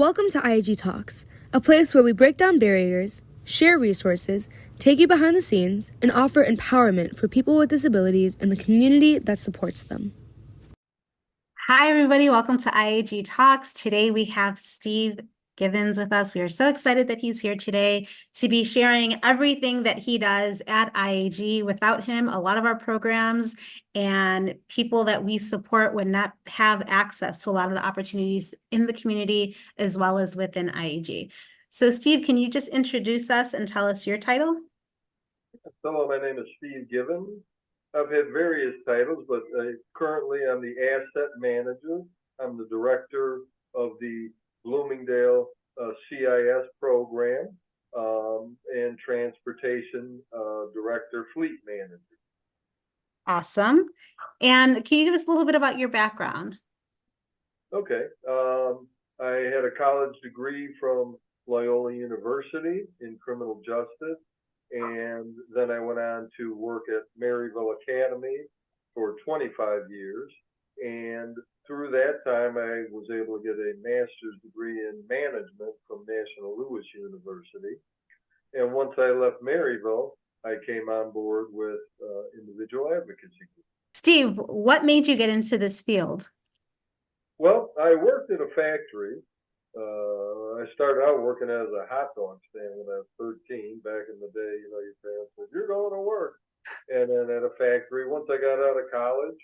Welcome to IAG Talks, a place where we break down barriers, share resources, take you behind the scenes, and offer empowerment for people with disabilities and the community that supports them. Hi, everybody. Welcome to IAG Talks. Today we have Steve Givens with us. We are so excited that he's here today to be sharing everything that he does at IAG. Without him, a lot of our programs and people that we support would not have access to a lot of the opportunities in the community as well as within IAG. So Steve, can you just introduce us and tell us your title? Hello, my name is Steve Givens. I've had various titles, but currently I'm the asset manager. I'm the director of the Bloomingdale CIS program and transportation director, fleet manager. Awesome. And can you give us a little bit about your background? Okay. I had a college degree from Loyola University in criminal justice. And then I went on to work at Maryville Academy for 25 years. And through that time, I was able to get a master's degree in management from National Louis University. And once I left Maryville, I came on board with individual advocacy group. Steve, what made you get into this field? Well, I worked at a factory. I started out working as a hot dog stand when I was 13. Back in the day, your parents said, "You're going to work." And then at a factory, once I got out of college,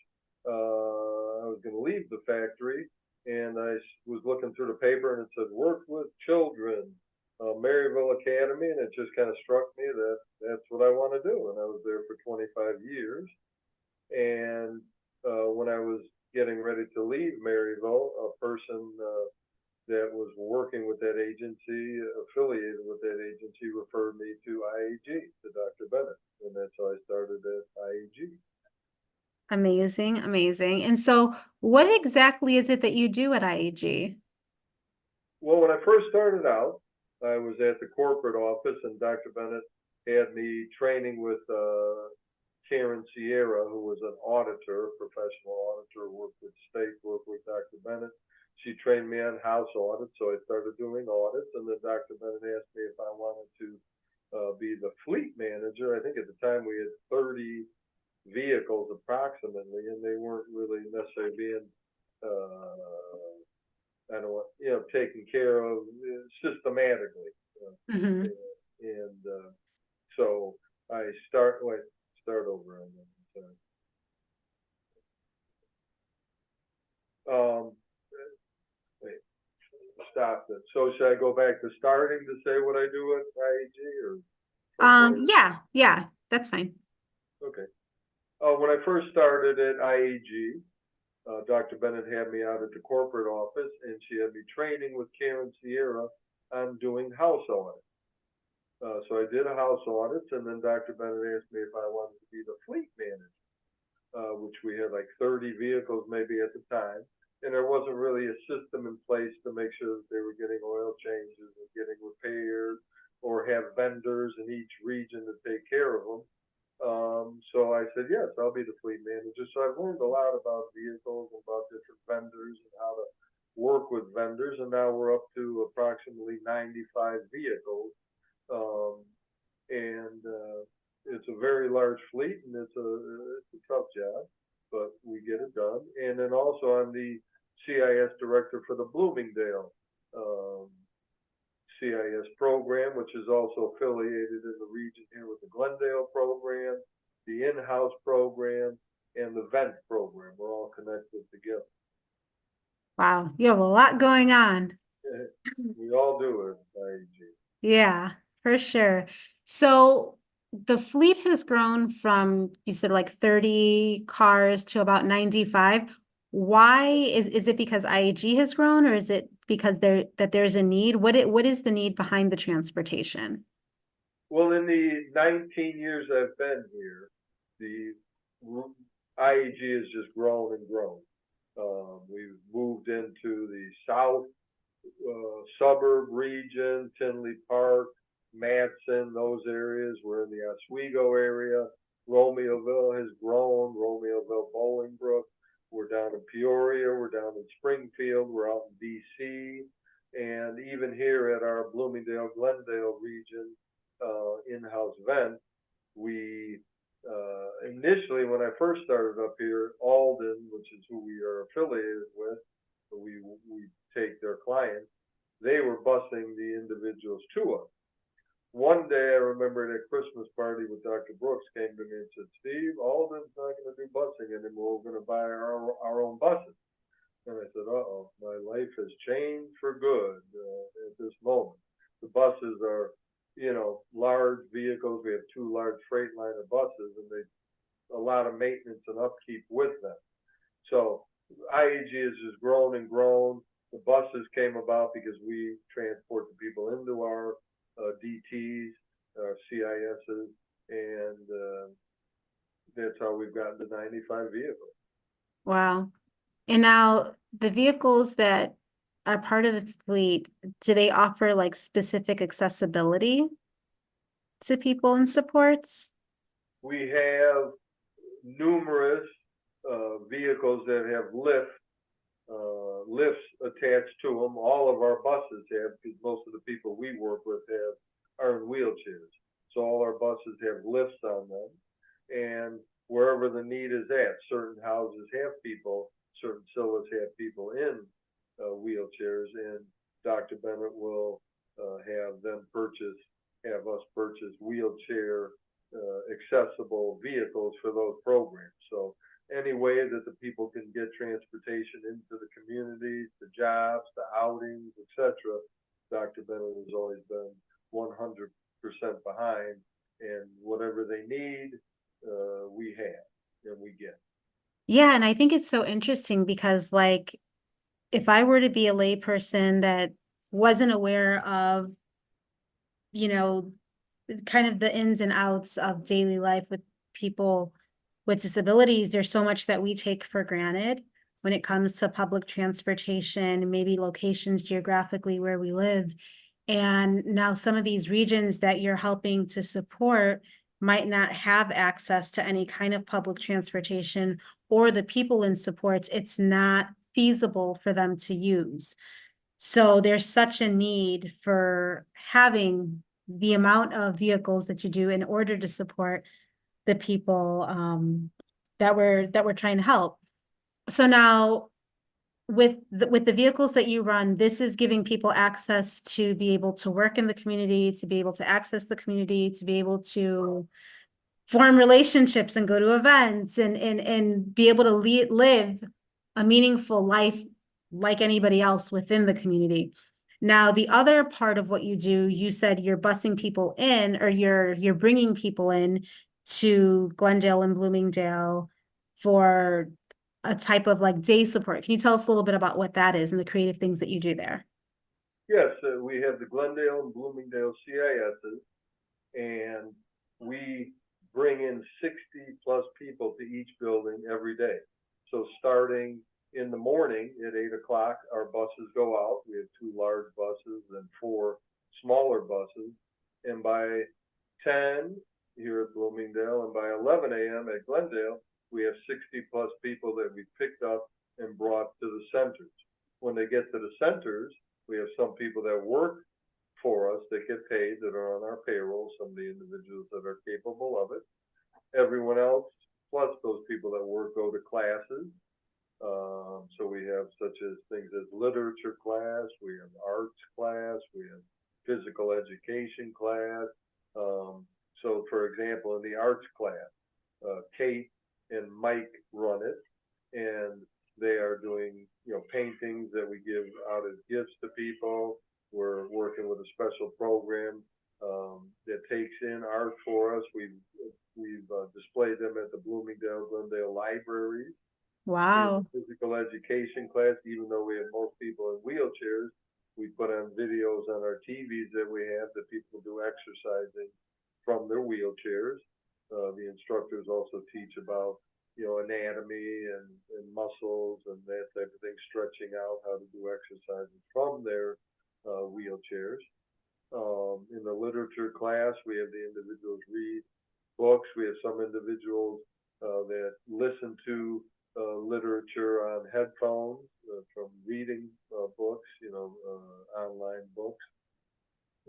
I was going to leave the factory, and I was looking through the paper, and it said, "Work with children, Maryville Academy," and it just kind of struck me that that's what I want to do. And I was there for 25 years. And when I was getting ready to leave Maryville, a person that was working with that agency, affiliated with that agency, referred me to IAG, to Dr. Bennett, and that's how I started at IAG. Amazing, amazing. And so what exactly is it that you do at IAG? Well, when I first started out, I was at the corporate office, and Dr. Bennett had me training with Karen Sierra, who was an auditor, a professional auditor, worked with state, worked with Dr. Bennett. She trained me on house audits, so I started doing audits, and then Dr. Bennett asked me if I wanted to be the fleet manager. I think at the time we had 30 vehicles approximately, and they weren't really necessarily being, I don't want, taken care of systematically. Mm-hmm. And so I start over on that. Wait, stop it. So should I go back to starting to say what I do at IAG, or? Yeah, that's fine. Okay. When I first started at IAG, Dr. Bennett had me out at the corporate office, and she had me training with Karen Sierra on doing house audits. So I did a house audits, and then Dr. Bennett asked me if I wanted to be the fleet manager, which we had like 30 vehicles maybe at the time. And there wasn't really a system in place to make sure that they were getting oil changes and getting repairs, or have vendors in each region to take care of them. So I said, yes, I'll be the fleet manager. So I've learned a lot about vehicles, about different vendors, and how to work with vendors. And now we're up to approximately 95 vehicles. And it's a very large fleet, and it's a tough job, but we get it done. And then also I'm the CIS director for the Bloomingdale CIS program, which is also affiliated in the region here with the Glendale program, the in-house program, and the vent program. We're all connected together. Wow, you have a lot going on. We all do it, IAG. Yeah, for sure. So the fleet has grown from, you said, like 30 cars to about 95. Why is it because IAG has grown, or is it because there's a need? What is the need behind the transportation? Well, in the 19 years I've been here, the IAG has just grown and grown. We've moved into the south suburb region, Tinley Park, Matson, those areas. We're in the Oswego area. Romeoville has grown, Romeoville, Bolingbrook. We're down in Peoria, we're down in Springfield, we're out in DC, and even here at our Bloomingdale, Glendale region in-house event, we initially, when I first started up here, Alden, which is who we are affiliated with, we take their clients, they were busing the individuals to us. One day I remember at a Christmas party with Dr. Brooks came to me and said, Steve, Alden's not going to do busing anymore. We're going to buy our own buses. And I said, uh-oh, my life has changed for good at this moment. The buses are, you know, large vehicles. We have 2 large Freightliner buses, and they a lot of maintenance and upkeep with them. So IAG has just grown and grown. The buses came about because we transport the people into our DTs, our CISs, and that's how we've gotten to 95 vehicles. Wow. And now the vehicles that are part of the fleet, do they offer like specific accessibility to people and supports? We have numerous vehicles that have lifts attached to them. All of our buses have, because most of the people we work with are in wheelchairs. So all our buses have lifts on them. And wherever the need is at, certain houses have people, certain CILAs have people in wheelchairs, and Dr. Bennett will have us purchase wheelchair accessible vehicles for those programs. So any way that the people can get transportation into the communities, the jobs, the outings, etc., Dr. Bennett has always been 100% behind, and whatever they need, we have and we get. Yeah, and I think it's so interesting because, like, if I were to be a layperson that wasn't aware of, you know, kind of the ins and outs of daily life with people with disabilities, there's so much that we take for granted when it comes to public transportation, maybe locations geographically where we live. And now some of these regions that you're helping to support might not have access to any kind of public transportation, or the people in supports, it's not feasible for them to use. So there's such a need for having the amount of vehicles that you do in order to support the people that we're trying to help. So now with the vehicles that you run, this is giving people access to be able to work in the community, to be able to access the community, to be able to form relationships and go to events and be able to live a meaningful life like anybody else within the community. Now, the other part of what you do, you said you're busing people in, or you're bringing people in to Glendale and Bloomingdale for a type of like day support. Can you tell us a little bit about what that is and the creative things that you do there? Yes, we have the Glendale and Bloomingdale CISs, and we bring in 60 plus people to each building every day. So starting in the morning at 8 o'clock, our buses go out. We have 2 large buses and 4 smaller buses. And by 10 here at Bloomingdale and by 11 a.m. at Glendale, we have 60 plus people that we picked up and brought to the centers. When they get to the centers, we have some people that work for us that get paid, that are on our payroll, some of the individuals that are capable of it. Everyone else, plus those people that work, go to classes. So we have such as things as literature class, we have arts class, we have physical education class. So for example, in the arts class, Kate and Mike run it, and they are doing, you know, paintings that we give out as gifts to people. We're working with a special program that takes in art for us. We've displayed them at the Bloomingdale, Glendale libraries. Wow. In physical education class, even though we have most people in wheelchairs, we put on videos on our TVs that we have that people do exercising from their wheelchairs. The instructors also teach about, you know, anatomy and muscles and that type of thing, stretching out, how to do exercises from their wheelchairs. In the literature class, we have the individuals read books. We have some individuals that listen to literature on headphones from reading books, online books.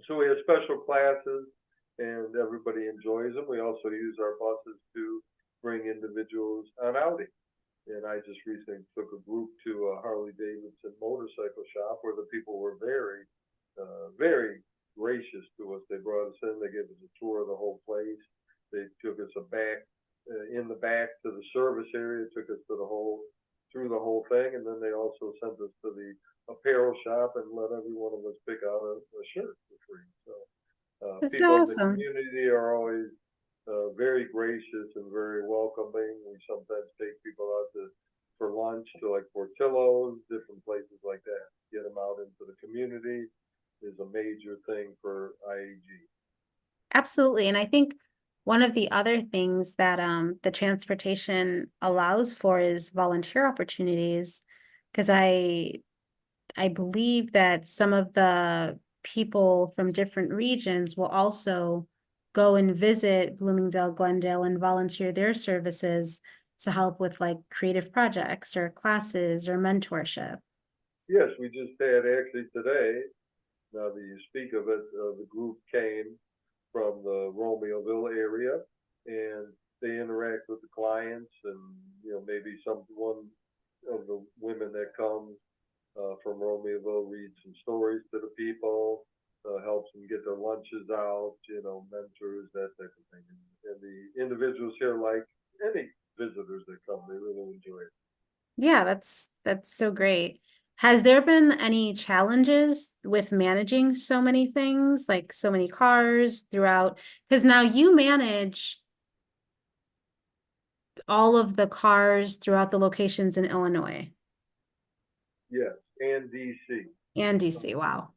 So we have special classes, and everybody enjoys them. We also use our buses to bring individuals on outings. And I just recently took a group to a Harley Davidson motorcycle shop where the people were very gracious to us. They brought us in, they gave us a tour of the whole place. They took us in the back to the service area, took us through the whole thing, and then they also sent us to the apparel shop and let every one of us pick out a shirt for free. So That's so people in the awesome. community are always very gracious and very welcoming. We sometimes take people out for lunch to like Portillo's, different places like that. Get them out into the community is a major thing for IAG. Absolutely. And I think one of the other things that the transportation allows for is volunteer opportunities. Because I believe that some of the people from different regions will also go and visit Bloomingdale, Glendale, and volunteer their services to help with like creative projects or classes or mentorship. Yes, we just had actually today, now that you speak of it, the group came from the Romeoville area, and they interact with the clients, and maybe one of the women that comes from Romeoville reads some stories to the people, helps them get their lunches out, mentors, that type of thing. And the individuals here, like any visitors that come, they really enjoy it. Yeah, that's so great. Has there been any challenges with managing so many things, like so many cars throughout? Because now you manage all of the cars throughout the locations in Illinois Yes, and DC. and DC. Wow.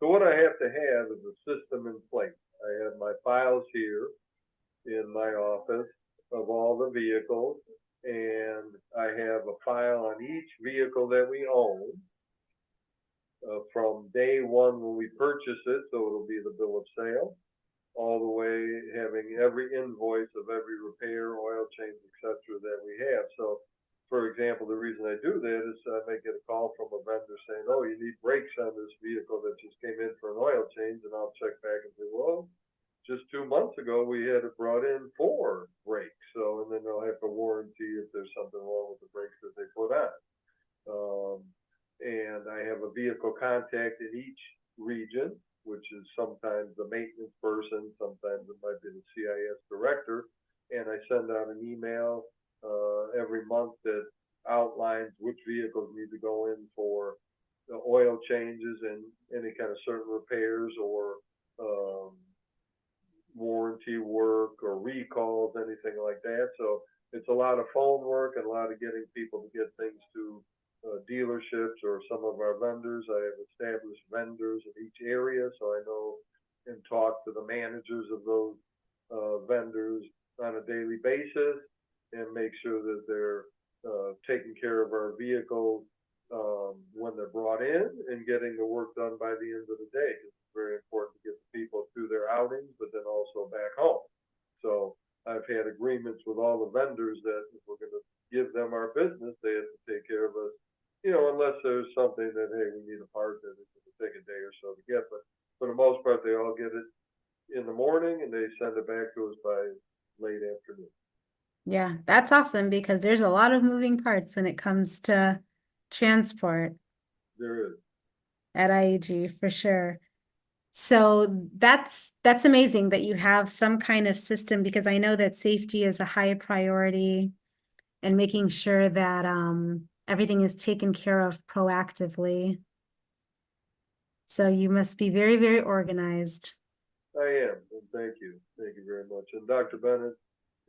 So what I have to have is a system in place. I have my files here in my office of all the vehicles, and I have a file on each vehicle that we own from day one when we purchase it, so it'll be the bill of sale, all the way having every invoice of every repair, oil change, etc. that we have. So, for example, the reason I do that is I may get a call from a vendor saying, "Oh, you need brakes on this vehicle that just came in for an oil change," and I'll check back and say, "Well, just 2 months ago we had it brought in 4 brakes." So, and then they'll have to warranty if there's something wrong with the brakes that they put on. Um, and I have a vehicle contact in each region, which is sometimes the maintenance person, sometimes it might be the CIS director, and I send out an email every month that outlines which vehicles need to go in for the oil changes and any kind of certain repairs or um, warranty work or recalls, anything like that. So it's a lot of phone work and a lot of getting people to get things to dealerships or some of our vendors. I have established vendors in each area, so I know and talk to the managers of those vendors on a daily basis and make sure that they're taking care of our vehicles when they're brought in and getting the work done by the end of the day. It's very important to get the people through their outings, but then also back home. So I've had agreements with all the vendors that if we're going to give them our business, they have to take care of us, unless there's something that, hey, we need a part that it's going to take a day or so to get. But for the most part, they all get it in the morning and they send it back to us by late afternoon. Yeah, that's awesome because there's a lot of moving parts when it comes to transport There is. at IAG for sure. So that's amazing that you have some kind of system because I know that safety is a high priority and making sure that everything is taken care of proactively. So you must be very, very organized. I am, and thank you. Thank you very much. And Dr. Bennett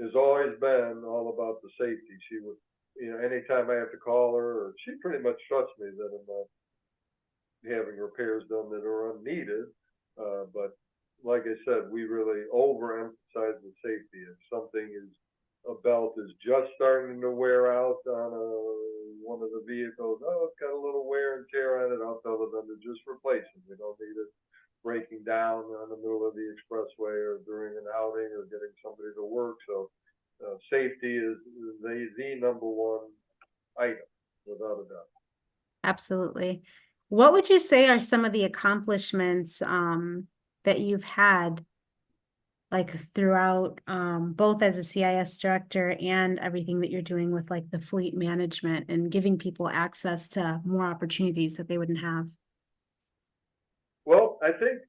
has always been all about the safety. She would, anytime I have to call her, or she pretty much trusts me that I'm not having repairs done that are unneeded. But like I said, we really overemphasize the safety. If something is, a belt is just starting to wear out on one of the vehicles, oh, it's got a little wear and tear on it, I'll tell the vendor just replace it. We don't need it breaking down on the middle of the expressway or during an outing or getting somebody to work. So safety is the number one item, without a doubt. Absolutely. What would you say are some of the accomplishments that you've had like throughout both as a CIS director and everything that you're doing with like the fleet management and giving people access to more opportunities that they wouldn't have? Well, I think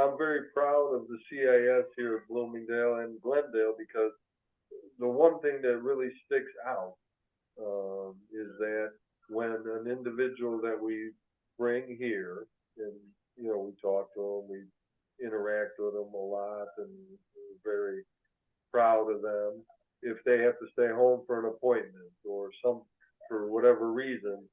I'm very proud of the CIS here at Bloomingdale and Glendale, because the one thing that really sticks out is that when an individual that we bring here, and we talk to them, we interact with them a lot, and we're very proud of them. If they have to stay home for an appointment or for whatever reason,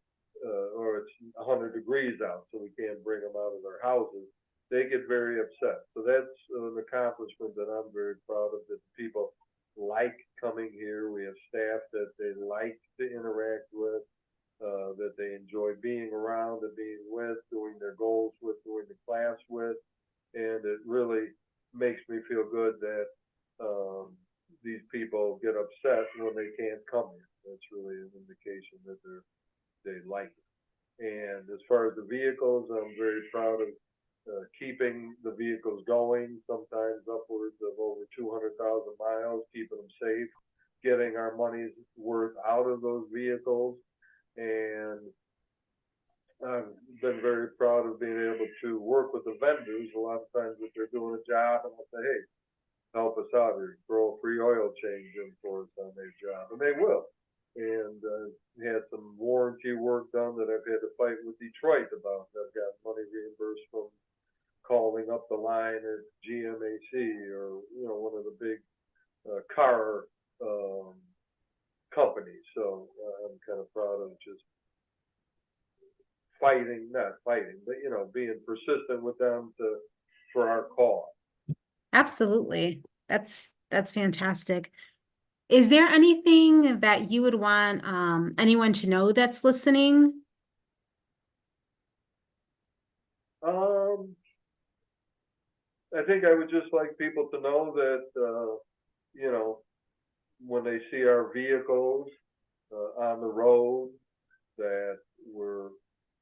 or it's 100 degrees out, so we can't bring them out of their houses, they get very upset. So that's an accomplishment that I'm very proud of, that people like coming here. We have staff that they like to interact with, that they enjoy being around and being with, doing their goals with, doing the class with. And it really makes me feel good that these people get upset when they can't come here. That's really an indication that they like it. And as far as the vehicles, I'm very proud of keeping the vehicles going, sometimes upwards of over 200,000 miles, keeping them safe, getting our money's worth out of those vehicles. And I've been very proud of being able to work with the vendors. A lot of times if they're doing a job, and I'll say, hey, help us out here, throw a free oil change in for us on their job, and they will. And had some warranty work done that I've had to fight with Detroit about. I've got money reimbursed from calling up the line at GMAC, or one of the big car companies. So I'm kind of proud of just not fighting, but being persistent with them for our cause. Absolutely. That's fantastic. Is there anything that you would want anyone to know that's listening? I think I would just like people to know that when they see our vehicles on the road, that we're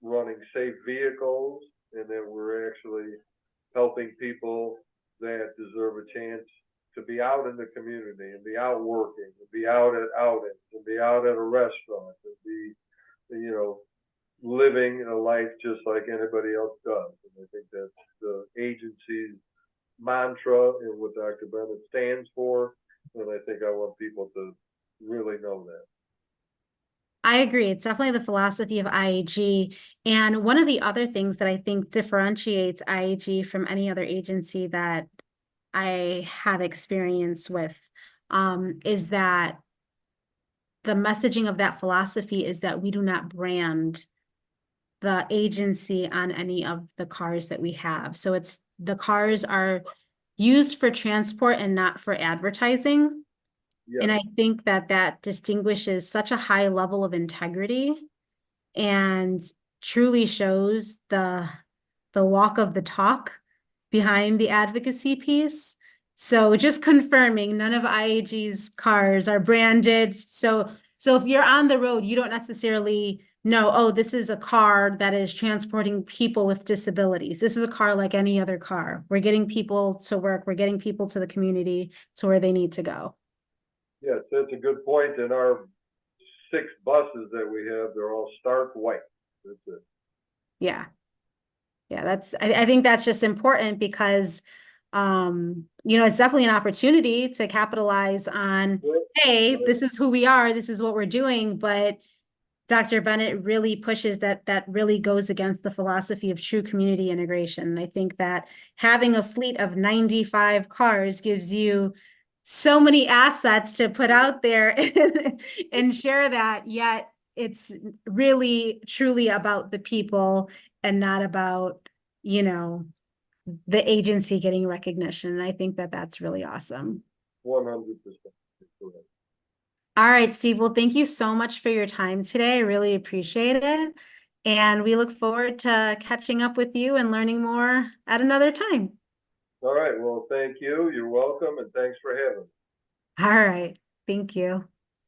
running safe vehicles, and that we're actually helping people that deserve a chance to be out in the community and be out working, and be out at outings, and be out at a restaurant, and be, living a life just like anybody else does. And I think that's the agency's mantra and what Dr. Bennett stands for. And I think I want people to really know that. I agree. It's definitely the philosophy of IAG. And one of the other things that I think differentiates IAG from any other agency that I have experience with is that the messaging of that philosophy is that we do not brand the agency on any of the cars that we have. So the cars are used for transport and not for advertising. Yeah. And I think that distinguishes such a high level of integrity and truly shows the walk of the talk behind the advocacy piece. So just confirming, none of IAG's cars are branded. So if you're on the road, you don't necessarily know, oh, this is a car that is transporting people with disabilities. This is a car like any other car. We're getting people to work. We're getting people to the community to where they need to go. Yes, that's a good point. In our 6 buses that we have, they're all stark white. That's it. Yeah. Yeah, I think that's just important because it's definitely an opportunity to capitalize on, hey, this is who we are, this is what we're doing, but Dr. Bennett really pushes that really goes against the philosophy of true community integration. And I think that having a fleet of 95 cars gives you so many assets to put out there and share that, yet it's really truly about the people and not about, the agency getting recognition. And I think that that's really awesome. 100%. All right, Steve. Well, thank you so much for your time today. I really appreciate it. And we look forward to catching up with you and learning more at another time. All right. Well, thank you. You're welcome. And thanks for having me. All right. Thank you.